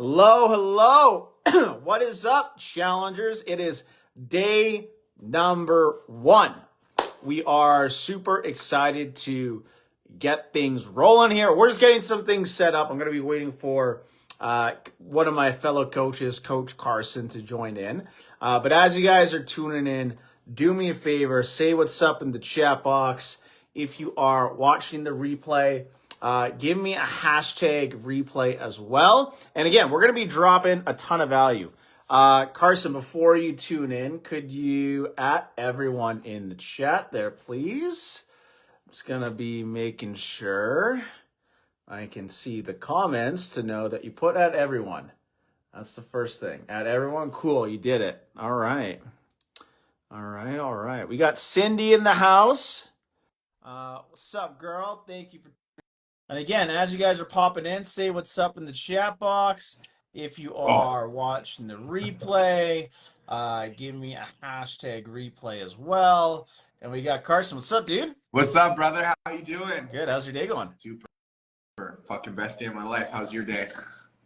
Hello. What is up, challengers? It is day number 1. We are super excited to get things rolling here. We're just getting some things set up. I'm going to be waiting for one of my fellow coaches, Coach Carson, to join in. But as you guys are tuning in, do me a favor, say what's up in the chat box. If you are watching the replay, give me a hashtag replay as well. And again, we're going to be dropping a ton of value. Carson, before you tune in, could you at everyone in the chat there, please? I'm just going to be making sure I can see the comments to know that you put at everyone. That's the first thing. At everyone. Cool. You did it. All right. All right. We got Cindy in the house. What's up, girl? Thank you for... And again, as you guys are popping in, say what's up in the chat box. If you are watching the replay, give me a hashtag replay as well. And we got Carson. What's up, dude? What's up, brother? How you doing? Good. How's your day going? Super. Fucking best day of my life. How's your day?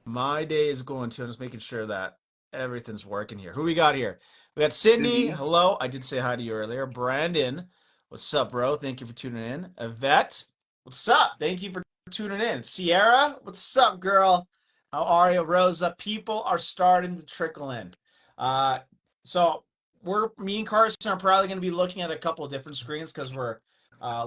My day is going too. I'm just making sure that everything's working here. Who we got here? We got Cindy. Hello. I did say hi to you earlier. Brandon. What's up, bro? Thank you for tuning in. Yvette. What's up? Thank you for tuning in. Sierra. What's up, girl? How are you? Rosa. People are starting to trickle in. So me and Carson are probably going to be looking at a couple of different screens because we're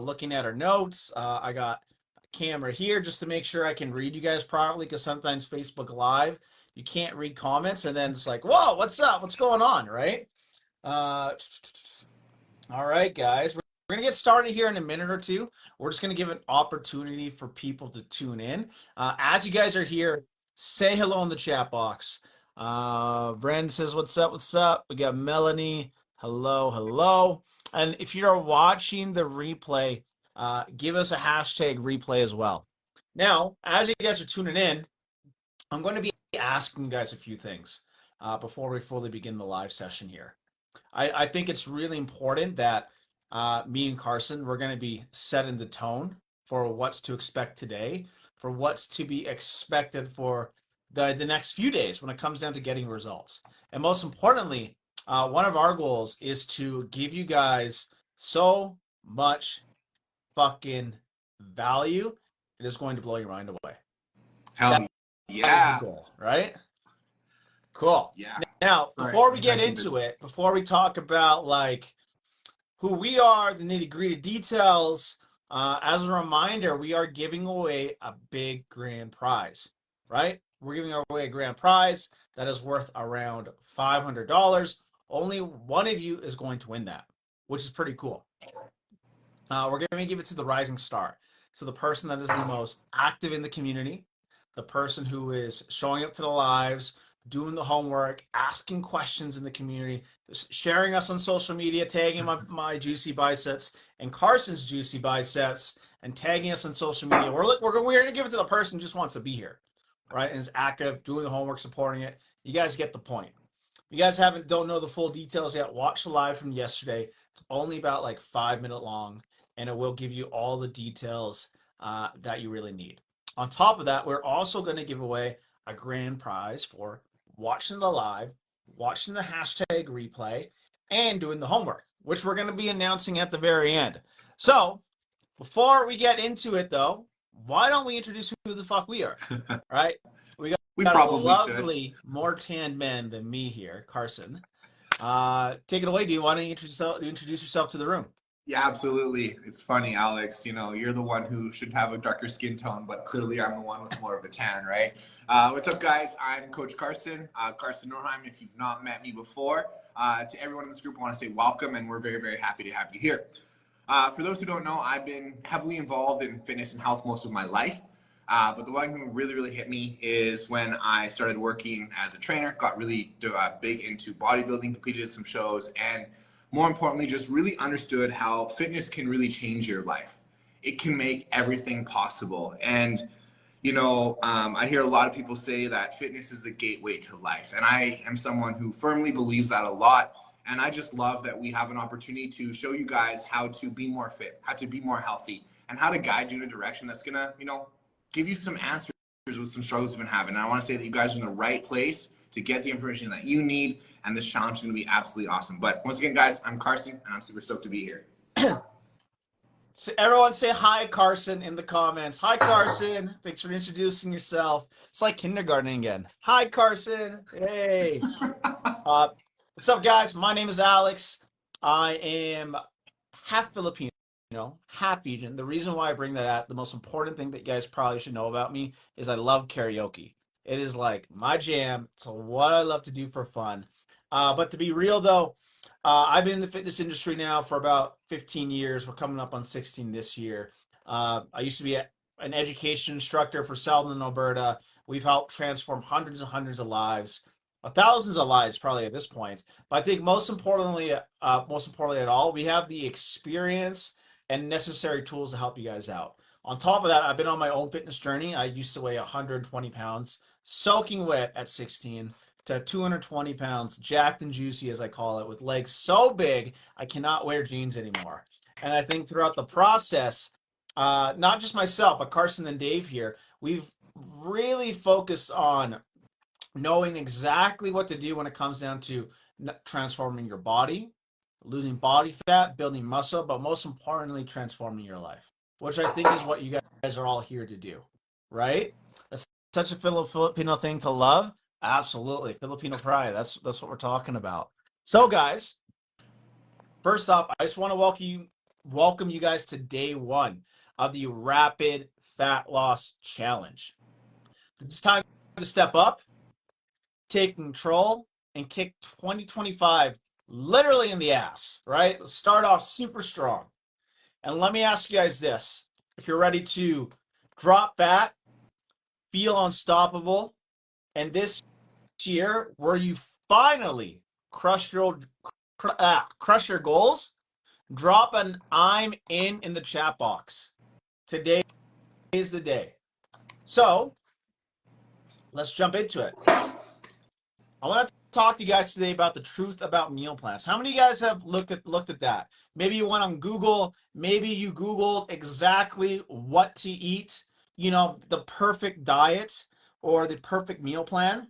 looking at our notes. I got a camera here just to make sure I can read you guys properly, because sometimes Facebook Live, you can't read comments, and then it's like, whoa, what's up? What's going on, right? All right, guys. We're going to get started here in a minute or two. We're just going to give an opportunity for people to tune in. As you guys are here, say hello in the chat box. Brandon says, what's up, what's up? We got Melanie. Hello. And if you're watching the replay, give us a hashtag replay as well. Now, as you guys are tuning in, I'm going to be asking you guys a few things before we fully begin the live session here. I think it's really important that me and Carson, we're going to be setting the tone for what's to expect today, for what's to be expected for the next few days when it comes down to getting results. And most importantly, one of our goals is to give you guys so much fucking value, it is going to blow your mind away. Hell yeah. That is the goal, right? Cool. Yeah. Now, before we get into it, before we talk about like who we are, the nitty-gritty details, as a reminder, we are giving away a big grand prize, right? We're giving away a grand prize that is worth around $500. Only one of you is going to win that, which is pretty cool. We're going to give it to the rising star. So the person that is the most active in the community, the person who is showing up to the lives, doing the homework, asking questions in the community, sharing us on social media, tagging my juicy biceps and Carson's juicy biceps, and tagging us on social media. We're going to give it to the person who just wants to be here, right? And is active, doing the homework, supporting it. You guys get the point. If you guys don't know the full details yet, watch the live from yesterday. It's only about like 5 minutes long, and it will give you all the details that you really need. On top of that, we're also going to give away a grand prize for watching the live, watching the hashtag replay, and doing the homework, which we're going to be announcing at the very end. So before we get into it, though, why don't we introduce who the fuck we are, right? We got a lovely, more tanned man than me here, Carson. Take it away, dude. Why don't you introduce yourself to the room? Yeah, absolutely. It's funny, Alex. You know, you're the one who should have a darker skin tone, but clearly I'm the one with more of a tan, right? What's up, guys? I'm Coach Carson, Carson Norheim, if you've not met me before. To everyone in this group, I want to say welcome, and we're very, very happy to have you here. For those who don't know, I've been heavily involved in fitness and health most of my life. But the one who really hit me is when I started working as a trainer, got really big into bodybuilding, competed in some shows, and more importantly, just really understood how fitness can really change your life. It can make everything possible. And, you know, I hear a lot of people say that fitness is the gateway to life. And I am someone who firmly believes that a lot. And I just love that we have an opportunity to show you guys how to be more fit, how to be more healthy, and how to guide you in a direction that's going to, you know, give you some answers with some struggles we've been having. And I want to say that you guys are in the right place to get the information that you need, and this challenge is going to be absolutely awesome. But once again, guys, I'm Carson, and I'm super stoked to be here. So everyone say hi, Carson, in the comments. Hi, Carson. Thanks for introducing yourself. It's like kindergarten again. Hi, Carson. Hey. What's up, guys? My name is Alex. I am half Filipino, half Fijian. The reason why I bring that out, the most important thing that you guys probably should know about me is I love karaoke. It is like my jam. It's what I love to do for fun. But to be real, though, I've been in the fitness industry now for about 15 years. We're coming up on 16 this year. I used to be an education instructor for Southern Alberta. We've helped transform hundreds and hundreds of lives, thousands of lives probably at this point. But I think most importantly at all, we have the experience and necessary tools to help you guys out. On top of that, I've been on my own fitness journey. I used to weigh 120 pounds, soaking wet at 16, to 220 pounds, jacked and juicy, as I call it, with legs so big I cannot wear jeans anymore. And I think throughout the process, not just myself, but Carson and Dave here, we've really focused on knowing exactly what to do when it comes down to transforming your body, losing body fat, building muscle, but most importantly, transforming your life, which I think is what you guys are all here to do, right? That's such a Filipino thing to love. Absolutely. Filipino pride. That's what we're talking about. So, guys, first off, I just want to welcome you guys to day one of the Rapid Fat Loss Challenge. It's time to step up, take control, and kick 2025 literally in the ass, right? Let's start off super strong. And let me ask you guys this. If you're ready to drop fat, feel unstoppable, and this year where you finally crush your goals, drop an I'm in the chat box. Today is the day. So let's jump into it. I want to talk to you guys today about the truth about meal plans. How many of you guys have looked at that? Maybe you went on Google, maybe you Googled exactly what to eat, the perfect diet or the perfect meal plan.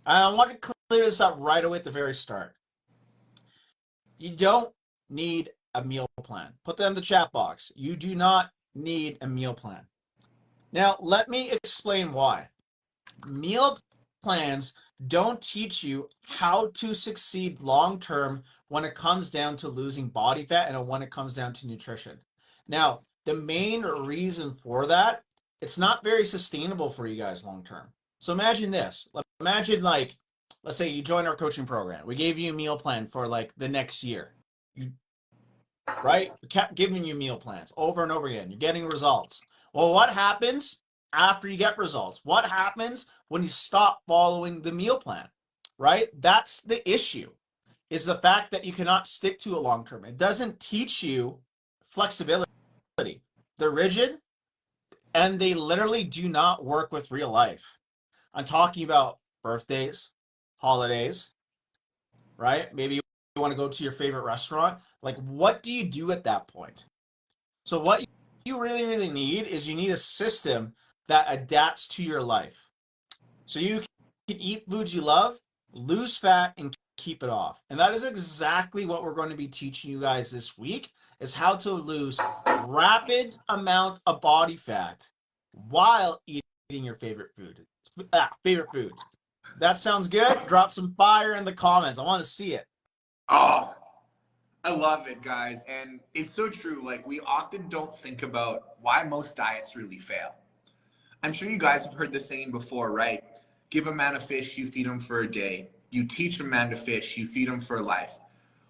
I want to clear this up right away at the very start. You don't need a meal plan. Put that in the chat box. You do not need a meal plan. Now, let me explain why. Meal plans don't teach you how to succeed long-term when it comes down to losing body fat and when it comes down to nutrition. Now, the main reason for that, it's not very sustainable for you guys long-term. So imagine this. Imagine let's say you join our coaching program. We gave you a meal plan for the next year. Right? We kept giving you meal plans over and over again. You're getting results. Well, what happens after you get results? What happens when you stop following the meal plan? Right? That's the issue, is the fact that you cannot stick to it long term. It doesn't teach you flexibility. They're rigid and they literally do not work with real life. I'm talking about birthdays, holidays, right? Maybe you want to go to your favorite restaurant. What do you do at that point? So what you really, really need is you need a system that adapts to your life. So you can eat foods you love, lose fat, and keep it off. And that is exactly what we're going to be teaching you guys this week, is how to lose rapid amount of body fat while eating your favorite food. That sounds good? Drop some fire in the comments. I want to see it. Oh, I love it, guys. And it's so true. We often don't think about why most diets really fail. I'm sure you guys have heard the saying before, right? Give a man a fish, you feed him for a day. You teach a man to fish, you feed him for life.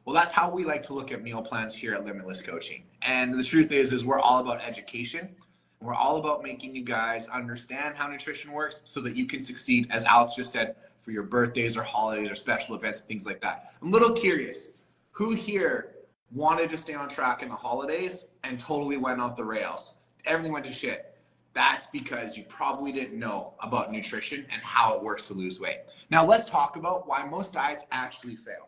Well, that's how we like to look at meal plans here at Limitless Coaching. And the truth is we're all about education. We're all about making you guys understand how nutrition works so that you can succeed, as Alex just said, for your birthdays or holidays or special events and things like that. I'm a little curious, who here wanted to stay on track in the holidays and totally went off the rails? Everything went to shit. That's because you probably didn't know about nutrition and how it works to lose weight. Now let's talk about why most diets actually fail.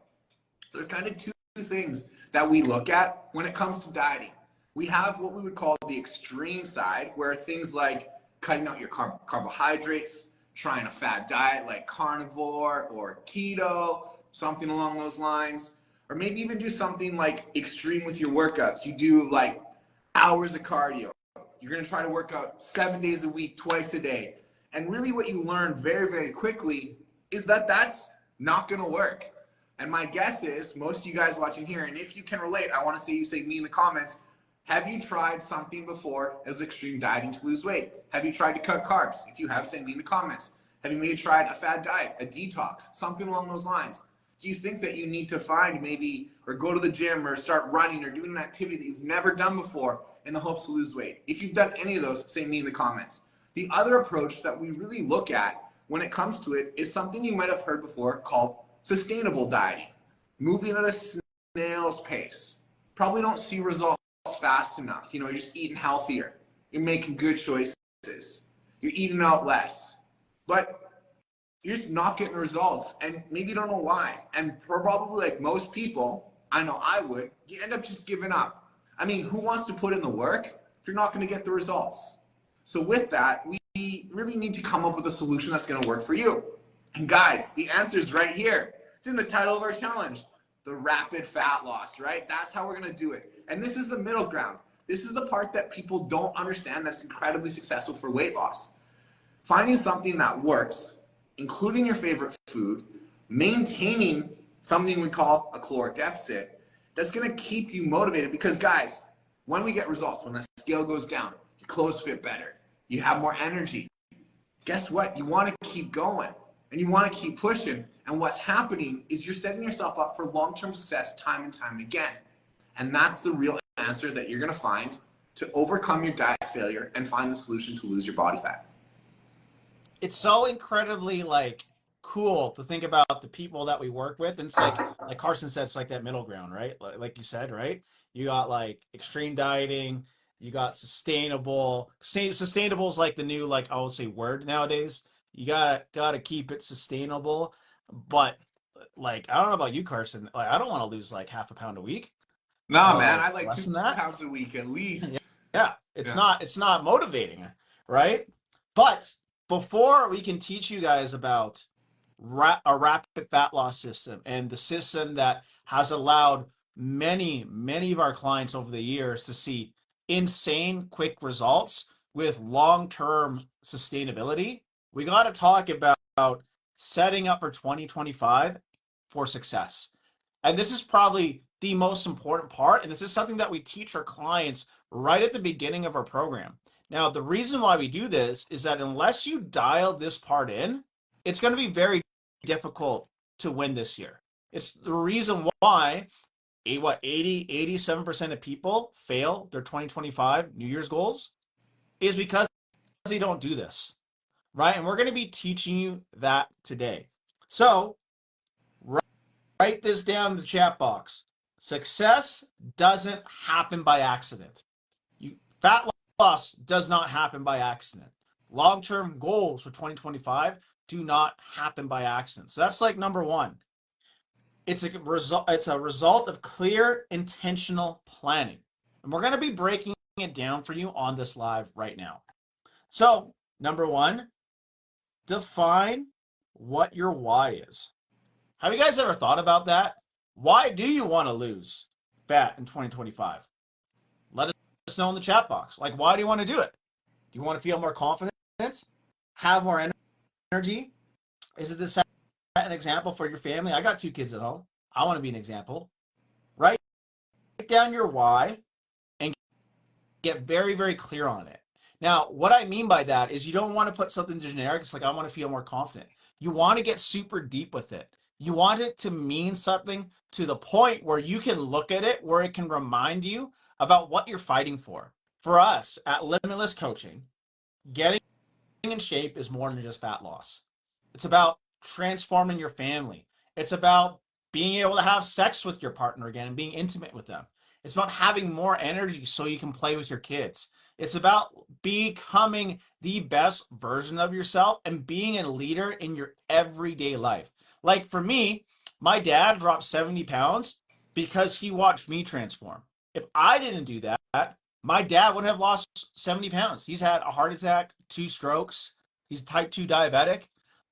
There's kind of two things that we look at when it comes to dieting. We have what we would call the extreme side, where things like cutting out your carbohydrates, trying a fad diet like carnivore or keto, something along those lines. Or maybe even do something like extreme with your workouts. You do like hours of cardio. You're going to try to work out 7 days a week, twice a day. And really what you learn very, very quickly is that that's not going to work. And my guess is most of you guys watching here, and if you can relate, I want to see you say me in the comments, have you tried something before as extreme dieting to lose weight? Have you tried to cut carbs? If you have, say me in the comments. Have you maybe tried a fad diet, a detox, something along those lines? Do you think that you need to find maybe, or go to the gym or start running or doing an activity that you've never done before in the hopes to lose weight? If you've done any of those, say me in the comments. The other approach that we really look at when it comes to it is something you might have heard before called sustainable dieting. Moving at a snail's pace. Probably don't see results fast enough. You know, you're just eating healthier. You're making good choices. You're eating out less. But you're just not getting the results, and maybe you don't know why. And probably like most people, I know I would, you end up just giving up. I mean, who wants to put in the work if you're not going to get the results? So with that, we really need to come up with a solution that's going to work for you. And guys, the answer is right here. It's in the title of our challenge, the rapid fat loss, right? That's how we're going to do it. And this is the middle ground. This is the part that people don't understand that's incredibly successful for weight loss. Finding something that works, including your favorite food, maintaining something we call a caloric deficit, that's going to keep you motivated. Because guys, when we get results, when the scale goes down, your clothes fit better, you have more energy, guess what? You want to keep going and you want to keep pushing. And what's happening is you're setting yourself up for long-term success time and time again. And that's the real answer that you're going to find to overcome your diet failure and find the solution to lose your body fat. It's so incredibly like cool to think about the people that we work with. And it's like Carson said, it's like that middle ground, right? Like you said, right? You got like extreme dieting, you got sustainable. Sustainable is like the new, like I would say, word nowadays. You gotta keep it sustainable. But like I don't know about you, Carson. Like I don't want to lose like half a pound a week. Nah, man, Like I like less two than that. pounds a week at least. Yeah, it's not motivating, right? But before we can teach you guys about a rapid fat loss system and the system that has allowed many of our clients over the years to see insane quick results with long-term sustainability, we got to talk about setting up for 2025 for success. And this is probably the most important part. And this is something that we teach our clients right at the beginning of our program. Now, the reason why we do this is that unless you dial this part in, it's going to be very difficult to win this year. It's the reason why 87% of people fail their 2025 New Year's goals is because they don't do this, right? And we're going to be teaching you that today. So write this down in the chat box. Success doesn't happen by accident. Fat loss does not happen by accident. Long-term goals for 2025 do not happen by accident. So that's like number one. It's a result of clear, intentional planning. And we're going to be breaking it down for you on this live right now. So, number one, define what your why is. Have you guys ever thought about that? Why do you want to lose fat in 2025? Let us know in the chat box. Like, why do you want to do it? Do you want to feel more confident? Have more energy? Is it to set an example for your family? I got 2 kids at home. I want to be an example. Write down your why and get very, very clear on it. Now, what I mean by that is you don't want to put something generic. It's like, I want to feel more confident. You want to get super deep with it. You want it to mean something to the point where you can look at it, where it can remind you about what you're fighting for. For us at Limitless Coaching, getting in shape is more than just fat loss. It's about transforming your family. It's about being able to have sex with your partner again and being intimate with them. It's about having more energy so you can play with your kids. It's about becoming the best version of yourself and being a leader in your everyday life. Like for me, my dad dropped 70 pounds because he watched me transform. If I didn't do that, My dad wouldn't have lost 70 pounds. He's had a heart attack, 2 strokes. He's type 2 diabetic.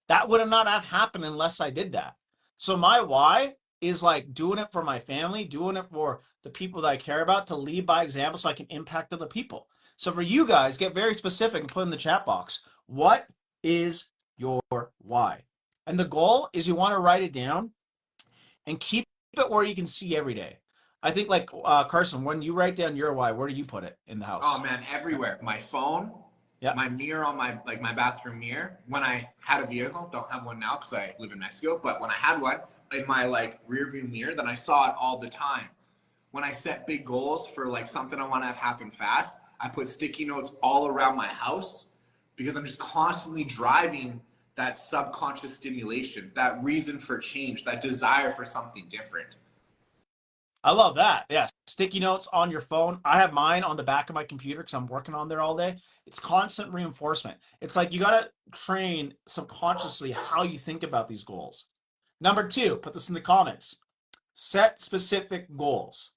That would have not have happened unless I did that. So my why is like doing it for my family, doing it for the people that I care about, to lead by example so I can impact other people. So for you guys, get very specific and put in the chat box, what is your why? And the goal is you want to write it down and keep it where you can see every day. I think like Carson, when you write down your why, where do you put it in the house? Oh man, everywhere. My phone, my mirror on my bathroom mirror. When I had a vehicle, don't have one now because I live in Mexico, but when I had one in my rear view mirror, then I saw it all the time. When I set big goals for like something I want to have happen fast, I put sticky notes all around my house because I'm just constantly driving that subconscious stimulation, that reason for change, that desire for something different. I love that. Yeah. Sticky notes on your phone. I have mine on the back of my computer because I'm working on there all day. It's constant reinforcement. It's like you got to train subconsciously how you think about these goals. Number 2, put this in the comments. Set specific goals.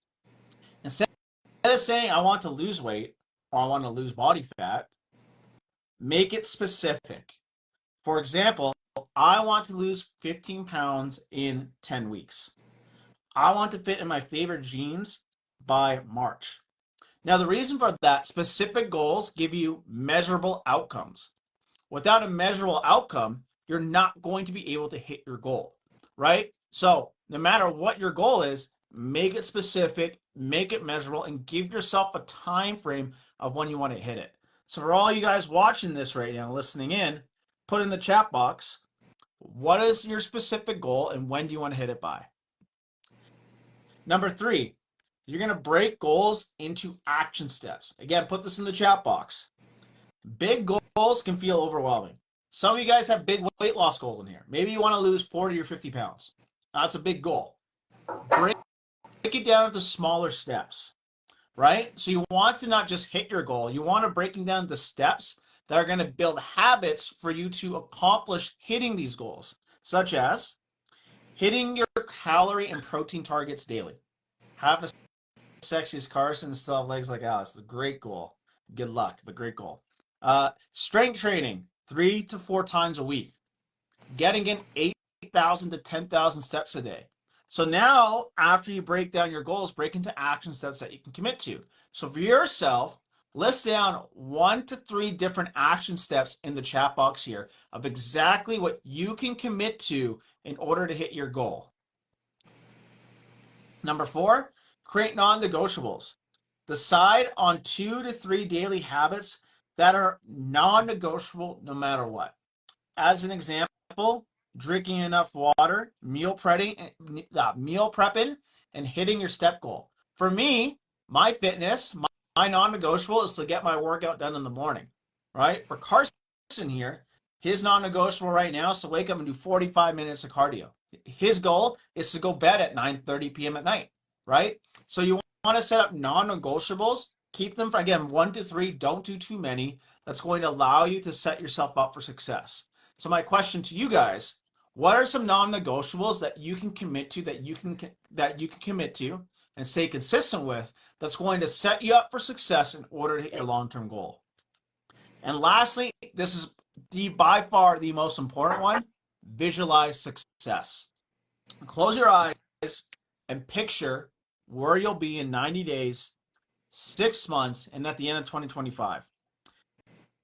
Instead of saying, I want to lose weight or I want to lose body fat, make it specific. For example, I want to lose 15 pounds in 10 weeks. I want to fit in my favorite jeans by March. Now, the reason for that, specific goals give you measurable outcomes. Without a measurable outcome, you're not going to be able to hit your goal, right? So no matter what your goal is, make it specific, make it measurable, and give yourself a time frame of when you want to hit it. So for all you guys watching this right now, listening in, put in the chat box, what is your specific goal and when do you want to hit it by? Number 3, you're going to break goals into action steps. Again, put this in the chat box. Big goals can feel overwhelming. Some of you guys have big weight loss goals in here. Maybe you want to lose 40 or 50 pounds. That's a big goal. Break it down into smaller steps, right? So you want to not just hit your goal. You want to break down the steps that are going to build habits for you to accomplish hitting these goals, such as hitting your calorie and protein targets daily. Have a sexy as Carson and still have legs like Alex. It's a great goal. Good luck, but great goal. Strength training 3 to 4 times a week. Getting in 8,000 to 10,000 steps a day. So now, after you break down your goals, break into action steps that you can commit to. So for yourself, list down 1 to 3 different action steps in the chat box here of exactly what you can commit to in order to hit your goal. Number 4, create non-negotiables. Decide on 2 to 3 daily habits that are non-negotiable no matter what. As an example, drinking enough water, meal prepping, and hitting your step goal. For me, my fitness, my non-negotiable is to get my workout done in the morning, right? For Carson here, his non-negotiable right now is to wake up and do 45 minutes of cardio. His goal is to go bed at 9:30 p.m. at night, right? So you want to set up non-negotiables, keep them, again, 1 to 3, don't do too many. That's going to allow you to set yourself up for success. So my question to you guys, what are some non-negotiables that you can commit to, that you can commit to and stay consistent with, that's going to set you up for success in order to hit your long-term goal? And lastly, this is by far the most important one, visualize success. Close your eyes and picture where you'll be in 90 days, 6 months, and at the end of 2025.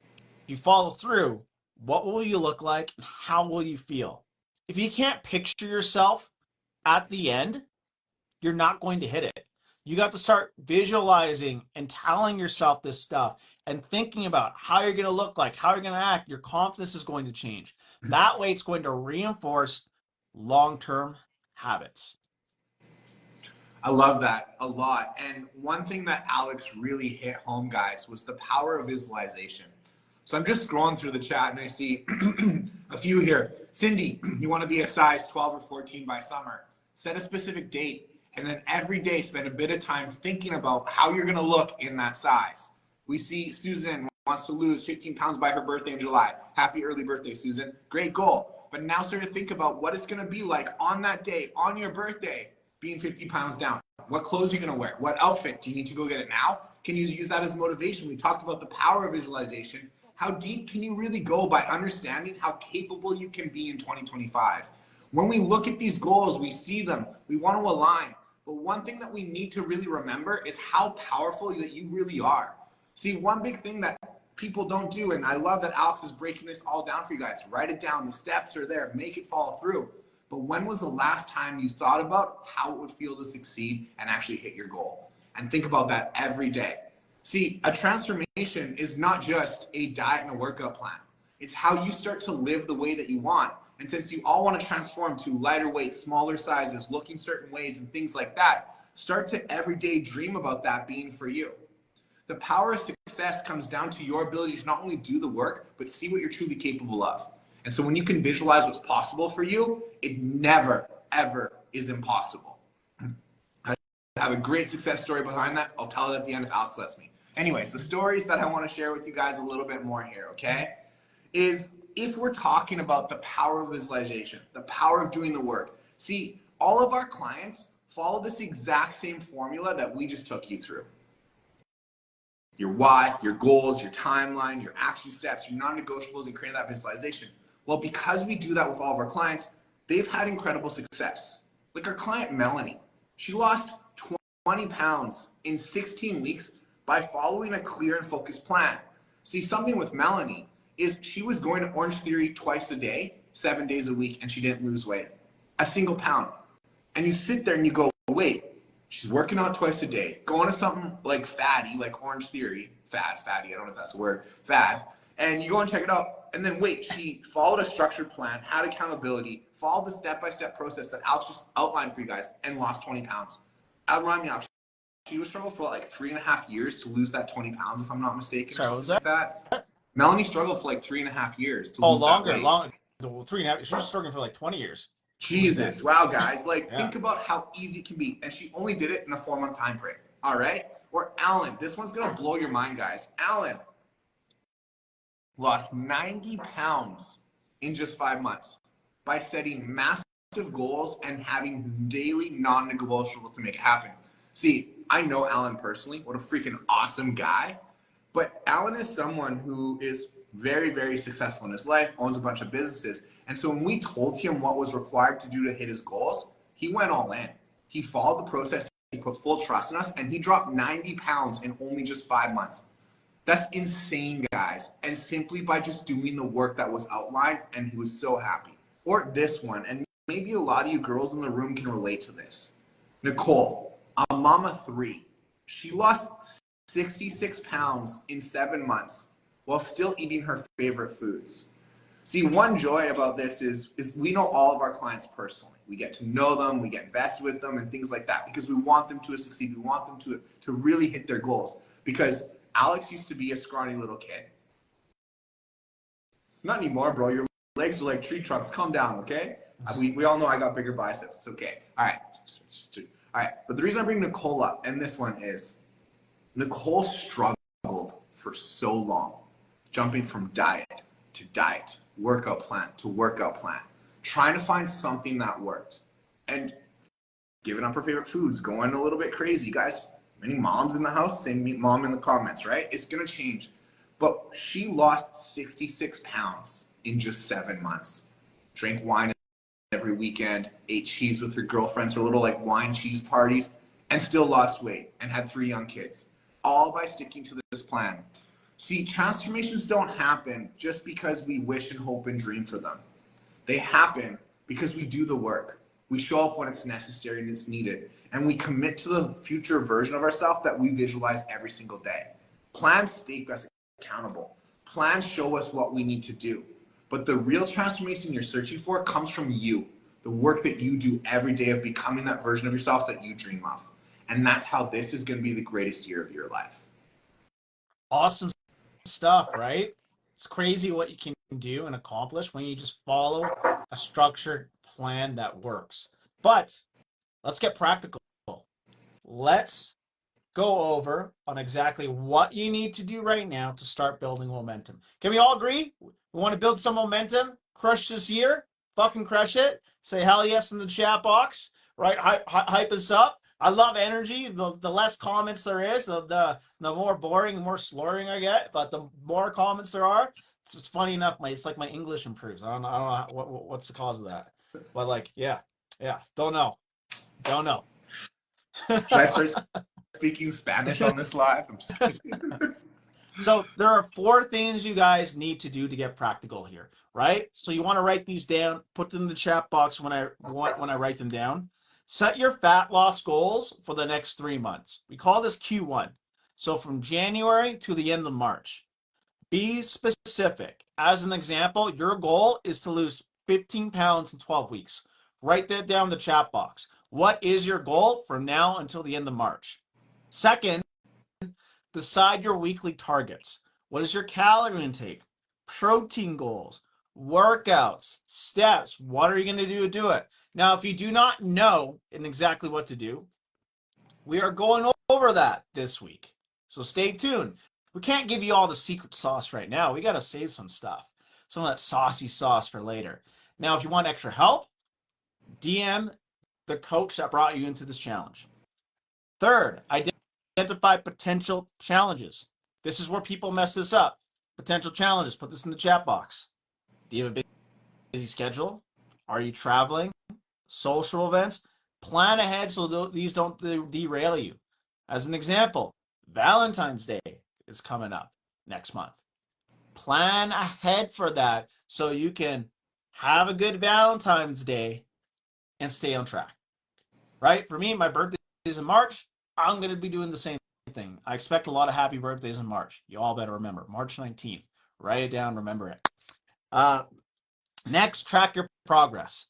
If you follow through, what will you look like and how will you feel? If you can't picture yourself at the end, you're not going to hit it. You got to start visualizing and telling yourself this stuff and thinking about how you're going to look like, how you're going to act. Your confidence is going to change. That way, it's going to reinforce long-term habits. I love that a lot. And one thing that Alex really hit home, guys, was the power of visualization. So I'm just scrolling through the chat and I see a few here. Cindy, you want to be a size 12 or 14 by summer. Set a specific date and then every day spend a bit of time thinking about how you're going to look in that size. We see Susan wants to lose 15 pounds by her birthday in July. Happy early birthday, Susan. Great goal. But now start to think about what it's going to be like on that day, on your birthday, being 50 pounds down. What clothes are you going to wear? What outfit? Do you need to go get it now? Can you use that as motivation? We talked about the power of visualization. How deep can you really go by understanding how capable you can be in 2025? When we look at these goals, we see them, we want to align. But one thing that we need to really remember is how powerful that you really are. See, one big thing that people don't do, and I love that Alex is breaking this all down for you guys. Write it down. The steps are there. Make it follow through. But when was the last time you thought about how it would feel to succeed and actually hit your goal? And think about that every day. See, a transformation is not just a diet and a workout plan. It's how you start to live the way that you want. And since you all want to transform to lighter weight, smaller sizes, looking certain ways and things like that, start to every day dream about that being for you. The power of success comes down to your ability to not only do the work, but see what you're truly capable of. And so when you can visualize what's possible for you, it never, ever is impossible. I have a great success story behind that. I'll tell it at the end if Alex lets me. Anyways, the stories that I want to share with you guys a little bit more here, okay, is if we're talking about the power of visualization, the power of doing the work. See, all of our clients follow this exact same formula that we just took you through. Your why, your goals, your timeline, your action steps, your non-negotiables, and creating that visualization. Well, because we do that with all of our clients, they've had incredible success. Like our client, Melanie, she lost 20 pounds in 16 weeks by following a clear and focused plan. See, something with Melanie is she was going to Orange Theory twice a day, 7 days a week, and she didn't lose weight, a single pound. And you sit there and you go, wait, she's working out twice a day, going to something like fatty, like Orange Theory, fatty, I don't know if that's a word, fad, and you go and check it out. And then wait, she followed a structured plan, had accountability, followed the step-by-step process that Alex just outlined for you guys, and lost 20 pounds. I'll remind me, Alex, she was struggling for like 3.5 years to lose that 20 pounds, if I'm not mistaken. Sorry, what was like that? Melanie struggled for like 3.5 years to lose longer, that weight. long, 3.5. She was struggling for like 20 years. Jesus, wow, guys, like think about how easy it can be. And she only did it in a 4-month time frame. All right. Or Alan, this one's gonna blow your mind, guys. Alan lost 90 pounds in just 5 months by setting massive goals and having daily non-negotiables to make it happen. See, I know Alan personally. What a freaking awesome guy. But Alan is someone who is very, very successful in his life, owns a bunch of businesses. And so when we told him what was required to do to hit his goals, he went all in. He followed the process, he put full trust in us, and he dropped 90 pounds in only just 5 months. That's insane, guys. And simply by just doing the work that was outlined, and he was so happy. Or this one, and maybe a lot of you girls in the room can relate to this. Nicole, a mama 3. She lost 66 pounds in 7 months while still eating her favorite foods. See, one joy about this is we know all of our clients personally. We get to know them, we get invested with them and things like that because we want them to succeed. We want them to really hit their goals. Because Alex used to be a scrawny little kid. Not anymore, bro. Your legs are like tree trunks. Calm down, okay? We all know I got bigger biceps. It's okay. All right. All right. But the reason I bring Nicole up, and this one is, Nicole struggled for so long, jumping from diet to diet, workout plan to workout plan, trying to find something that worked, and giving up her favorite foods, going a little bit crazy. Guys, many moms in the house, say mom in the comments, right? It's going to change. But she lost 66 pounds in just 7 months. Drank wine every weekend, ate cheese with her girlfriends, her little like wine cheese parties, and still lost weight and had 3 young kids, all by sticking to this plan. See, transformations don't happen just because we wish and hope and dream for them. They happen because we do the work. We show up when it's necessary and it's needed. And we commit to the future version of ourselves that we visualize every single day. Plans stay us accountable. Plans show us what we need to do. But the real transformation you're searching for comes from you. The work that you do every day of becoming that version of yourself that you dream of. And that's how this is going to be the greatest year of your life. Awesome stuff, right? It's crazy what you can do and accomplish when you just follow a structured plan that works. But let's get practical. Let's go over on exactly what you need to do right now to start building momentum. Can we all agree? We want to build some momentum, crush this year, fucking crush it. Say hell yes in the chat box, right? Hype us up. I love energy. The less comments there is, the more boring, more slurring I get. But the more comments there are, it's funny enough. It's like my English improves. I don't know what's the cause of that. But like, yeah, don't know. Should I start speaking Spanish on this live? I'm just kidding. So there are 4 things you guys need to do to get practical here, right? So you want to write these down, put them in the chat box when I write them down. Set your fat loss goals for the next 3 months. We call this Q1. So from January to the end of March. Be specific. As an example, your goal is to lose 15 pounds in 12 weeks. Write that down in the chat box. What is your goal from now until the end of March? Second, decide your weekly targets. What is your calorie intake? Protein goals, workouts, steps. What are you going to do it? Now, if you do not know exactly what to do, we are going over that this week. So stay tuned. We can't give you all the secret sauce right now. We got to save some stuff. Some of that saucy sauce for later. Now, if you want extra help, DM the coach that brought you into this challenge. Third, identify potential challenges. This is where people mess this up. Potential challenges. Put this in the chat box. Do you have a busy schedule? Are you traveling? Social events? Plan ahead so these don't derail you. As an example, Valentine's Day is coming up next month. Plan ahead for that so you can have a good Valentine's Day and stay on track. Right? For me, my birthday is in March. I'm going to be doing the same thing. I expect a lot of happy birthdays in March. You all better remember. March 19th. Write it down. Remember it. Next, track your progress.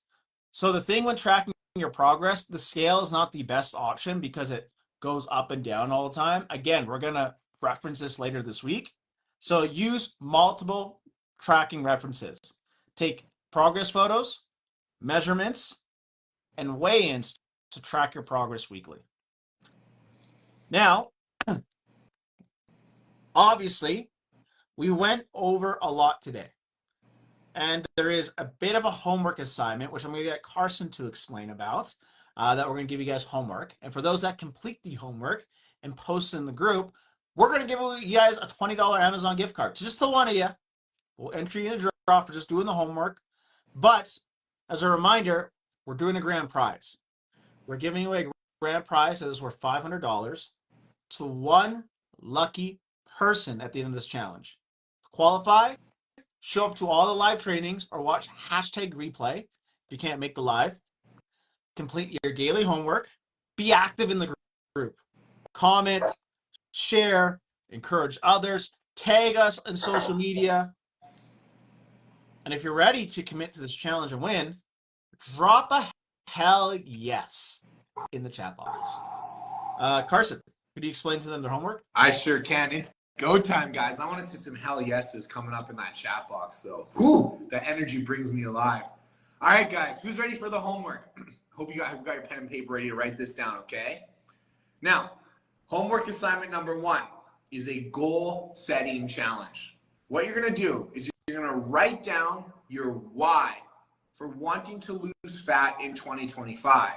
So the thing when tracking your progress, the scale is not the best option because it goes up and down all the time. Again, we're going to reference this later this week. So use multiple tracking references. Take progress photos, measurements, and weigh-ins to track your progress weekly. Now, obviously, we went over a lot today. And there is a bit of a homework assignment, which I'm going to get Carson to explain about, that we're going to give you guys homework. And for those that complete the homework and post in the group, we're going to give you guys a $20 Amazon gift card. Just the one of you. We'll enter you in a draw for just doing the homework. But as a reminder, we're doing a grand prize. We're giving away a grand prize that is worth $500 to one lucky person at the end of this challenge. To qualify, show up to all the live trainings or watch #replay if you can't make the live. Complete your daily homework. Be active in the group. Comment, share, encourage others, tag us on social media. And if you're ready to commit to this challenge and win, drop a hell yes in the chat box. Carson, could you explain to them their homework? I sure can. It's go time, guys. I want to see some hell yeses coming up in that chat box, though. Whew, the energy brings me alive. All right, guys, who's ready for the homework? Hope you got your pen and paper ready to write this down, okay? Now, homework assignment number 1 is a goal-setting challenge. What you're going to do is you're going to write down your why for wanting to lose fat in 2025.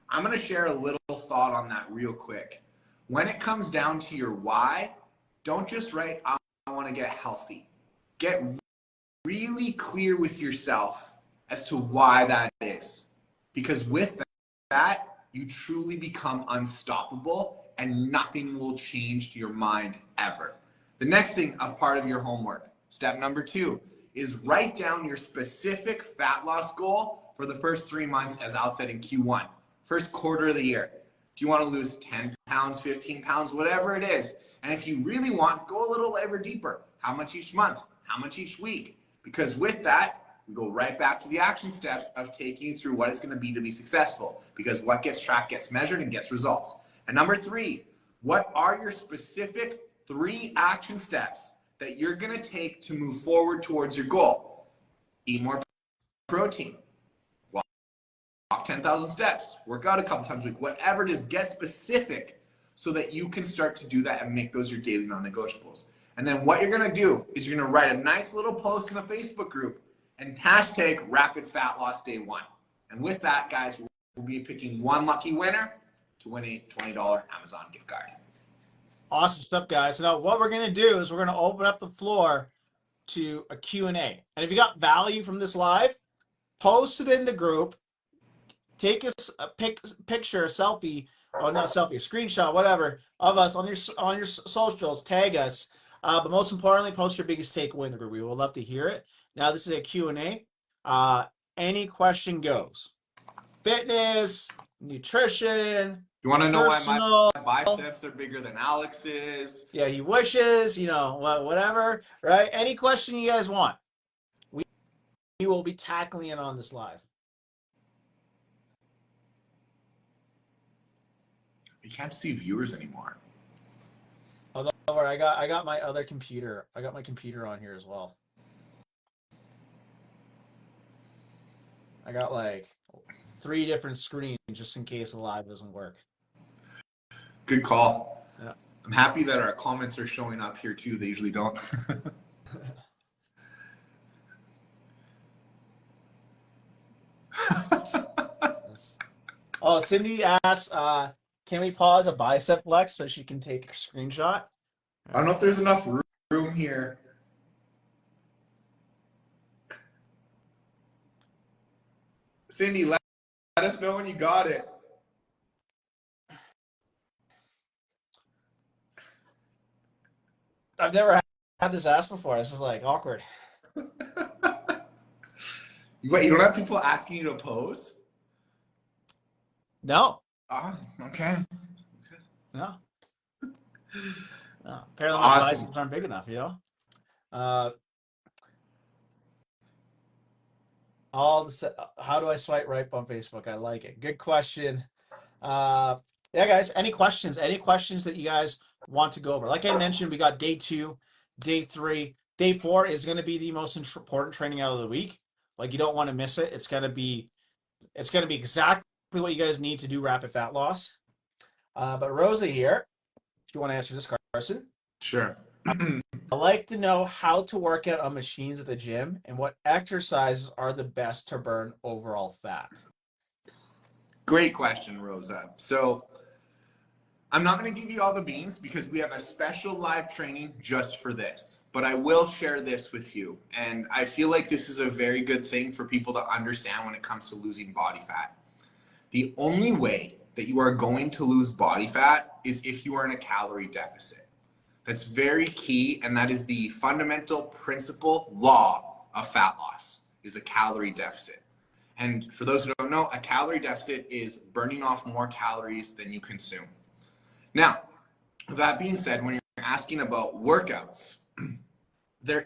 I'm going to share a little thought on that real quick. When it comes down to your why, don't just write, I want to get healthy. Get really clear with yourself as to why that is. Because with that, you truly become unstoppable and nothing will change your mind ever. The next thing of part of your homework, step number 2, is write down your specific fat loss goal for the first 3 months, as Alex said, in Q1, first quarter of the year. Do you want to lose 10 pounds, 15 pounds, whatever it is? And if you really want, go a little ever deeper. How much each month? How much each week? Because with that, we go right back to the action steps of taking you through what it's going to be successful. Because what gets tracked gets measured and gets results. And number 3, what are your specific 3 action steps that you're going to take to move forward towards your goal? Eat more protein. Walk 10,000 steps. Work out a couple times a week. Whatever it is, get specific so that you can start to do that and make those your daily non-negotiables. And then what you're going to do is you're going to write a nice little post in the Facebook group and hashtag Rapid Fat Loss Day 1. And with that, guys, we'll be picking one lucky winner to win a $20 Amazon gift card. Awesome stuff, guys. So now what we're going to do is we're going to open up the floor to a Q&A. And if you got value from this live, post it in the group. Take a picture, a selfie, or not a selfie, a screenshot, whatever, of us on your socials. Tag us. But most importantly, post your biggest takeaway in the group. We would love to hear it. Now, this is a Q&A. Any question goes. Fitness, nutrition. You want to know personal, why my biceps are bigger than Alex's? Yeah, he wishes, whatever, right? Any question you guys want, we will be tackling it on this live. You can't see viewers anymore. Although I got my other computer. I got my computer on here as well. I got like 3 different screens just in case the live doesn't work. Good call. Yeah. I'm happy that our comments are showing up here too. They usually don't. Oh, Cindy asked, can we pause a bicep flex so she can take a screenshot? I don't know if there's enough room here. Cindy, let us know when you got it. I've never had this asked before. This is like awkward. Wait, you don't have people asking you to pose? No. Oh, okay. No. No. Apparently my biceps aren't big enough, how do I swipe right on Facebook? I like it. Good question. Yeah, guys, any questions that you guys want to go over? Like I mentioned, we got day 2, day 3, day 4 is going to be the most important training out of the week. Like, you don't want to miss it. It's going to be exactly what you guys need to do rapid fat loss. But Rosa here, if you want to answer this, Carson. Sure. I'd like to know how to work out on machines at the gym and what exercises are the best to burn overall fat. Great question, Rosa. So I'm not going to give you all the beans because we have a special live training just for this, but I will share this with you. And I feel like this is a very good thing for people to understand when it comes to losing body fat. The only way that you are going to lose body fat is if you are in a calorie deficit. That's very key, and that is the fundamental principle law of fat loss, is a calorie deficit. And for those who don't know, a calorie deficit is burning off more calories than you consume. Now, that being said, when you're asking about workouts, there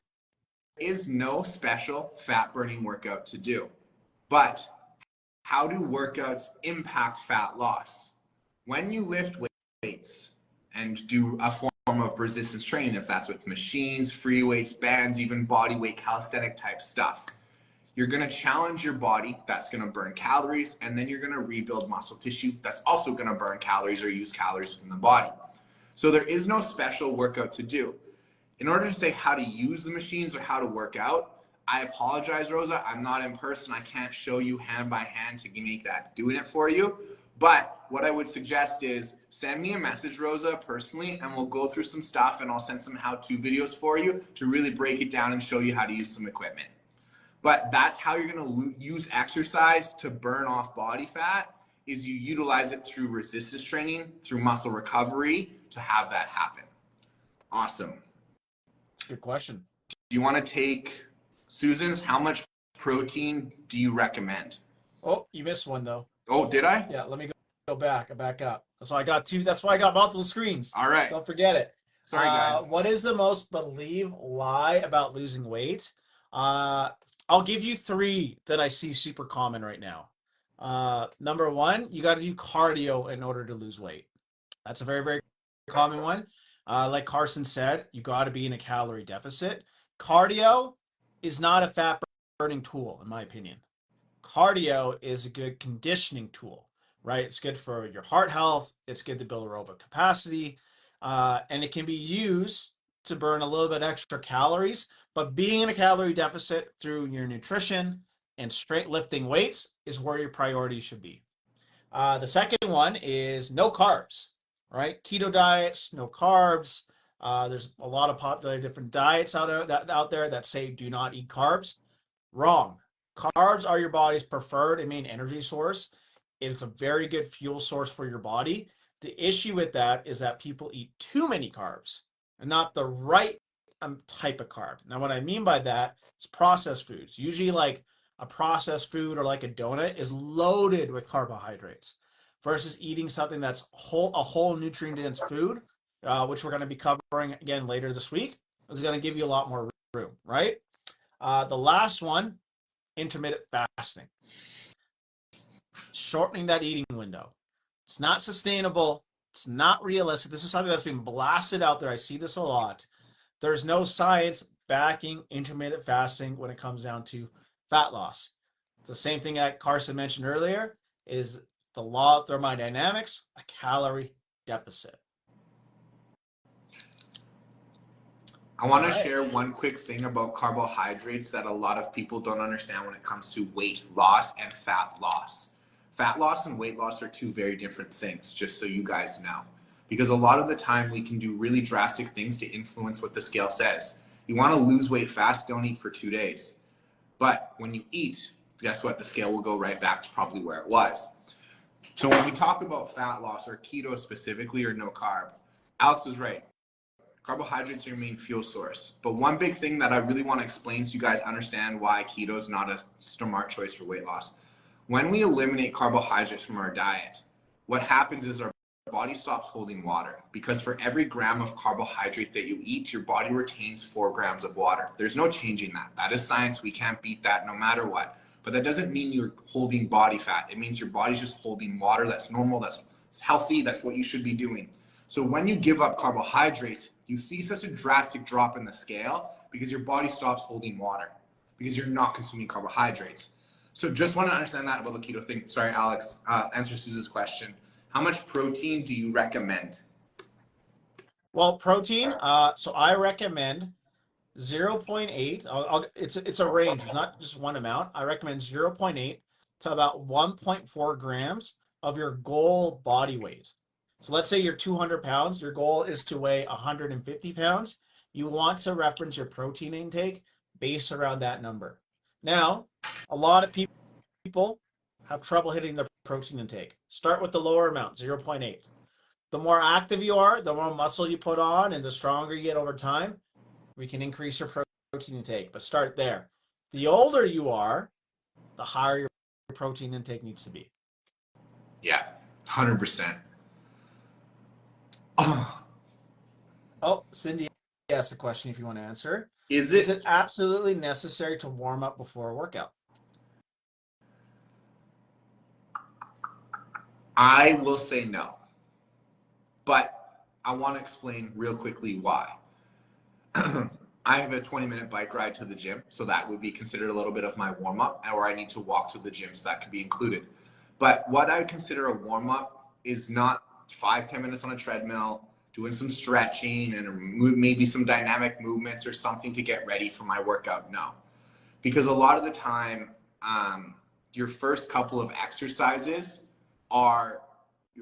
is no special fat burning workout to do. But how do workouts impact fat loss? When you lift weights and do a form of resistance training, if that's with machines, free weights, bands, even body weight calisthenic type stuff, you're going to challenge your body. That's going to burn calories, and then you're going to rebuild muscle tissue. That's also going to burn calories or use calories within the body. So there is no special workout to do. In order to say how to use the machines or how to work out, I apologize, Rosa. I'm not in person. I can't show you hand by hand to make that doing it for you. But what I would suggest is send me a message, Rosa, personally, and we'll go through some stuff, and I'll send some how-to videos for you to really break it down and show you how to use some equipment. But that's how you're going to use exercise to burn off body fat, is you utilize it through resistance training, through muscle recovery to have that happen. Awesome. Good question. Do you want to take Susan's? How much protein do you recommend? Oh, you missed one though. Oh, did I? Yeah, let me go back. Back up. That's why I got 2. That's why I got multiple screens. All right. Don't forget it. Sorry, guys. What is the most believed lie about losing weight? I'll give you 3 that I see super common right now. Number 1, you got to do cardio in order to lose weight. That's a very, very common one. Like Carson said, you got to be in a calorie deficit. Cardio is not a fat burning tool, in my opinion. Cardio is a good conditioning tool, right? It's good for your heart health. It's good to build aerobic capacity. And it can be used to burn a little bit extra calories, but being in a calorie deficit through your nutrition and straight lifting weights is where your priority should be. The second one is no carbs, right? Keto diets, no carbs. There's a lot of popular different diets out there that say do not eat carbs. Wrong. Carbs are your body's preferred and main energy source. It's a very good fuel source for your body. The issue with that is that people eat too many carbs and not the right type of carb. Now, what I mean by that is processed foods. Usually, like a processed food or like a donut is loaded with carbohydrates versus eating something that's a whole nutrient dense food, which we're going to be covering again later this week, is going to give you a lot more room, right? The last one, intermittent fasting, shortening that eating window. It's not sustainable. It's not realistic. This is something that's been blasted out there. I see this a lot. There's no science backing intermittent fasting when it comes down to fat loss. It's the same thing that Carson mentioned earlier, is the law of thermodynamics, a calorie deficit. I want to share one quick thing about carbohydrates that a lot of people don't understand when it comes to weight loss and fat loss. Fat loss and weight loss are two very different things, just so you guys know. Because a lot of the time we can do really drastic things to influence what the scale says. You want to lose weight fast, don't eat for 2 days. But when you eat, guess what? The scale will go right back to probably where it was. So when we talk about fat loss or keto specifically or no carb, Alex was right. Carbohydrates are your main fuel source. But one big thing that I really want to explain so you guys understand why keto is not a smart choice for weight loss. When we eliminate carbohydrates from our diet, what happens is our body stops holding water, because for every gram of carbohydrate that you eat, your body retains 4 grams of water. There's no changing that. That is science. We can't beat that no matter what. But that doesn't mean you're holding body fat. It means your body's just holding water. That's normal. That's healthy. That's what you should be doing. So when you give up carbohydrates, you see such a drastic drop in the scale because your body stops holding water, because you're not consuming carbohydrates. So just want to understand that about the keto thing. Sorry, Alex, answer Susan's question. How much protein do you recommend? Well, protein, so I recommend 0.8. It's a range. It's not just one amount. I recommend 0.8 to about 1.4 grams of your goal body weight. So let's say you're 200 pounds. Your goal is to weigh 150 pounds. You want to reference your protein intake based around that number. Now, a lot of people have trouble hitting their protein intake. Start with the lower amount, 0.8. The more active you are, the more muscle you put on, and the stronger you get over time, we can increase your protein intake, but start there. The older you are, the higher your protein intake needs to be. Yeah, 100%. Oh, Cindy asked a question if you want to answer. Is Is it it absolutely necessary to warm up before a workout? I will say no, but I want to explain real quickly why. I have a 20-minute bike ride to the gym, so that would be considered a little bit of my warm-up, or I need to walk to the gym, so that could be included. But what I consider a warm-up is not 5-10 minutes on a treadmill, doing some stretching and maybe some dynamic movements or something to get ready for my workout. No, because a lot of the time, your first couple of exercises are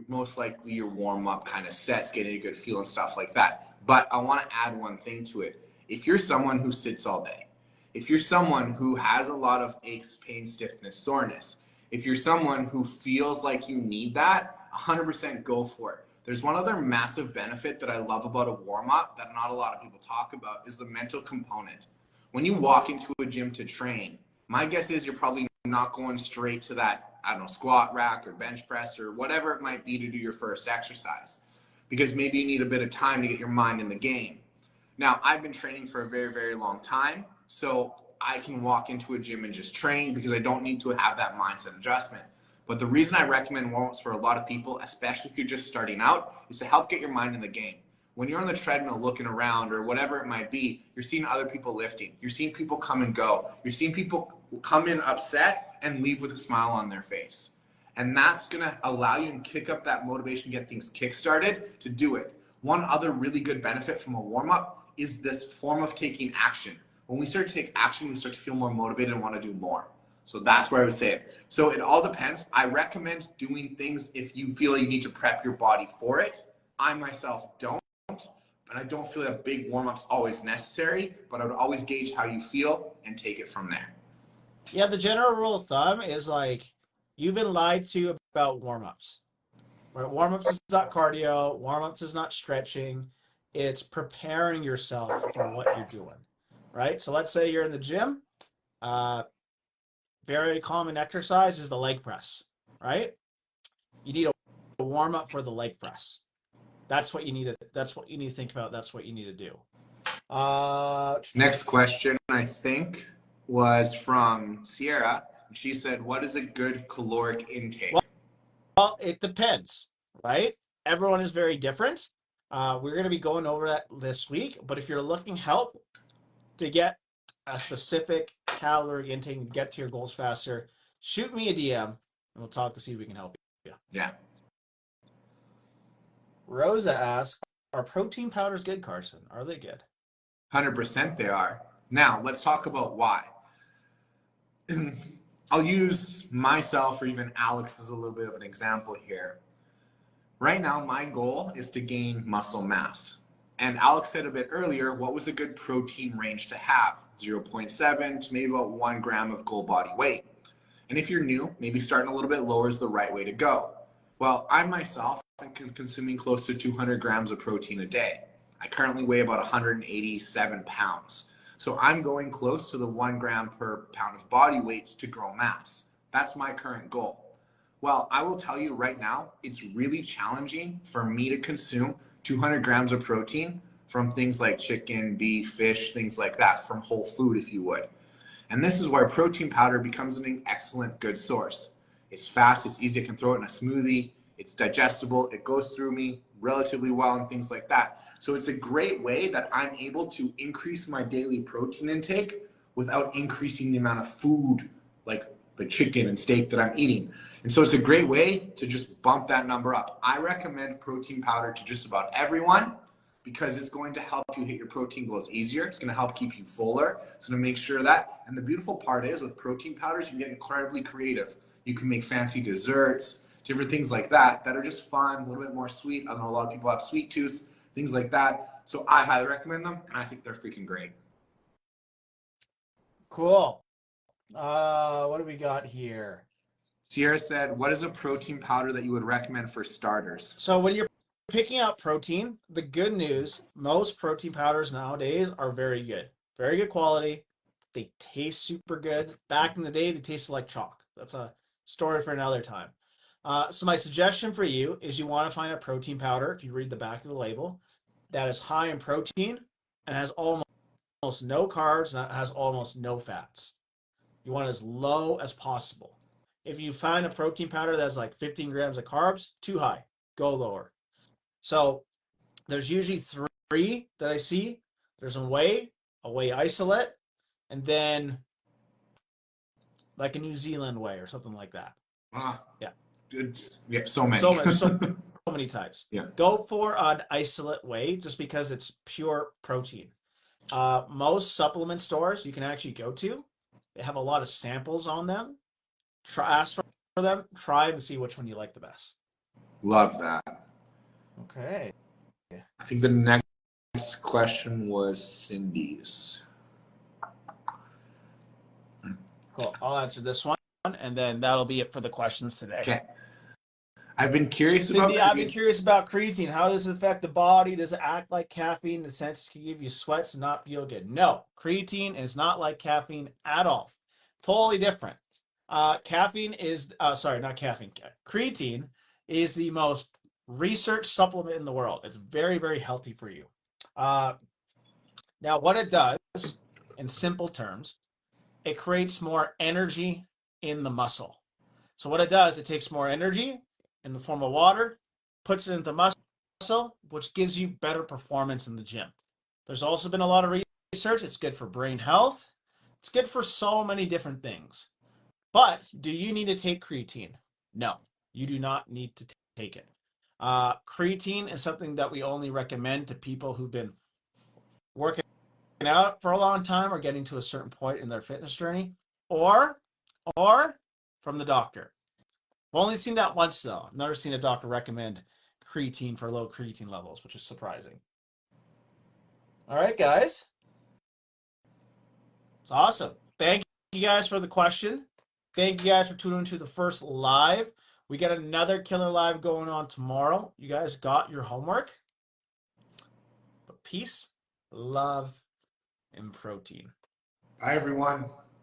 most likely your warm-up kind of sets, getting a good feel and stuff like that. But I want to add one thing to it. If you're someone who sits all day, if you're someone who has a lot of aches, pain, stiffness, soreness, if you're someone who feels like you need that, 100% go for it. There's one other massive benefit that I love about a warm-up that not a lot of people talk about, is the mental component. When you walk into a gym to train, my guess is you're probably not going straight to that, I don't know, squat rack or bench press or whatever it might be to do your first exercise, because maybe you need a bit of time to get your mind in the game. Now, I've been training for a very, very long time, so I can walk into a gym and just train because I don't need to have that mindset adjustment. But the reason I recommend warm-ups for a lot of people, especially if you're just starting out, is to help get your mind in the game. When you're on the treadmill looking around or whatever it might be, you're seeing other people lifting. You're seeing people come and go. You're seeing people come in upset and leave with a smile on their face. And that's going to allow you and kick up that motivation, get things kick-started to do it. One other really good benefit from a warm-up is this form of taking action. When we start to take action, we start to feel more motivated and want to do more. So that's where I would say it. So it all depends. I recommend doing things if you feel you need to prep your body for it. I myself don't, and I don't feel that big warm-up's always necessary, but I would always gauge how you feel and take it from there. Yeah, the general rule of thumb is like you've been lied to about warm-ups. Right? Warm-ups is not cardio, warm-ups is not stretching. It's preparing yourself for what you're doing. Right? So let's say you're in the gym. Uh, very common exercise is the leg press, right? You need a warm up for the leg press. That's what you need to. That's what you need to think about. That's what you need to do. Next question, I think, was from Sierra. She said, "What is a good caloric intake?" Well, it depends, right? Everyone is very different. We're going to be going over that this week. But if you're looking help to get a specific calorie intake and get to your goals faster, shoot me a DM and we'll talk to see if we can help you. Yeah. Rosa asks, are protein powders good, Carson? Are they good? 100% they are. Now, let's talk about why. I'll use myself or even Alex as a little bit of an example here. Right now, my goal is to gain muscle mass. And Alex said a bit earlier, what was a good protein range to have? 0.7 to maybe about 1 gram of goal body weight. And if you're new, maybe starting a little bit lower is the right way to go. Well, I myself am consuming close to 200 grams of protein a day. I currently weigh about 187 pounds. So I'm going close to the 1 gram per pound of body weight to grow mass. That's my current goal. Well, I will tell you right now, it's really challenging for me to consume 200 grams of protein from things like chicken, beef, fish, things like that, from whole food, if you would. And this is where protein powder becomes an excellent, good source. It's fast, it's easy, I can throw it in a smoothie, it's digestible, it goes through me relatively well and things like that. So it's a great way that I'm able to increase my daily protein intake without increasing the amount of food like the chicken and steak that I'm eating. And so it's a great way to just bump that number up. I recommend protein powder to just about everyone because it's going to help you hit your protein goals easier. It's going to help keep you fuller. It's going to make sure that, and the beautiful part is with protein powders, you can get incredibly creative. You can make fancy desserts, different things like that that are just fun, a little bit more sweet. I know a lot of people have sweet tooth, things like that. So I highly recommend them, and I think they're freaking great. Cool. What do we got here? Sierra said, what is a protein powder that you would recommend for starters? So when you're picking out protein, the good news, most protein powders nowadays are very good. Very good quality. They taste super good. Back in the day, they tasted like chalk. That's a story for another time. So my suggestion for you is you want to find a protein powder, if you read the back of the label, that is high in protein and has almost no carbs and has almost no fats. You want as low as possible. If you find a protein powder that's like 15 grams of carbs, too high, go lower. So there's usually three that I see. There's a whey isolate, and then like a New Zealand whey or something like that. Yeah. It's, yeah, so many. So many types. Yeah. Go for an isolate whey just because it's pure protein. Most supplement stores you can actually go to, they have a lot of samples on them. Ask for them, try them, and see which one you like the best. Love that. Okay. I think the next question was Cindy's. Cool. I'll answer this one, and then that'll be it for the questions today. Okay. I've been curious Cindy, about I've been curious about creatine. How does it affect the body? Does it act like caffeine in the sense it can give you sweats and not feel good? No, creatine is not like caffeine at all. Totally different. Caffeine is, not caffeine. Creatine is the most researched supplement in the world. It's very, very healthy for you. Now, what it does, in simple terms, it creates more energy in the muscle. So what it does, it takes more energy in the form of water, puts it into the muscle, which gives you better performance in the gym. There's also been a lot of research. It's good for brain health. It's good for so many different things. But do you need to take creatine? No, you do not need to take it. Creatine is something that we only recommend to people who've been working out for a long time or getting to a certain point in their fitness journey, or or from the doctor? I've only seen that once, though. I've never seen a doctor recommend creatine for low creatine levels, which is surprising. All right, guys. It's awesome. Thank you guys for the question. Thank you guys for tuning into the first live. We got another killer live going on tomorrow. You guys got your homework. But peace, love, and protein. Bye, everyone.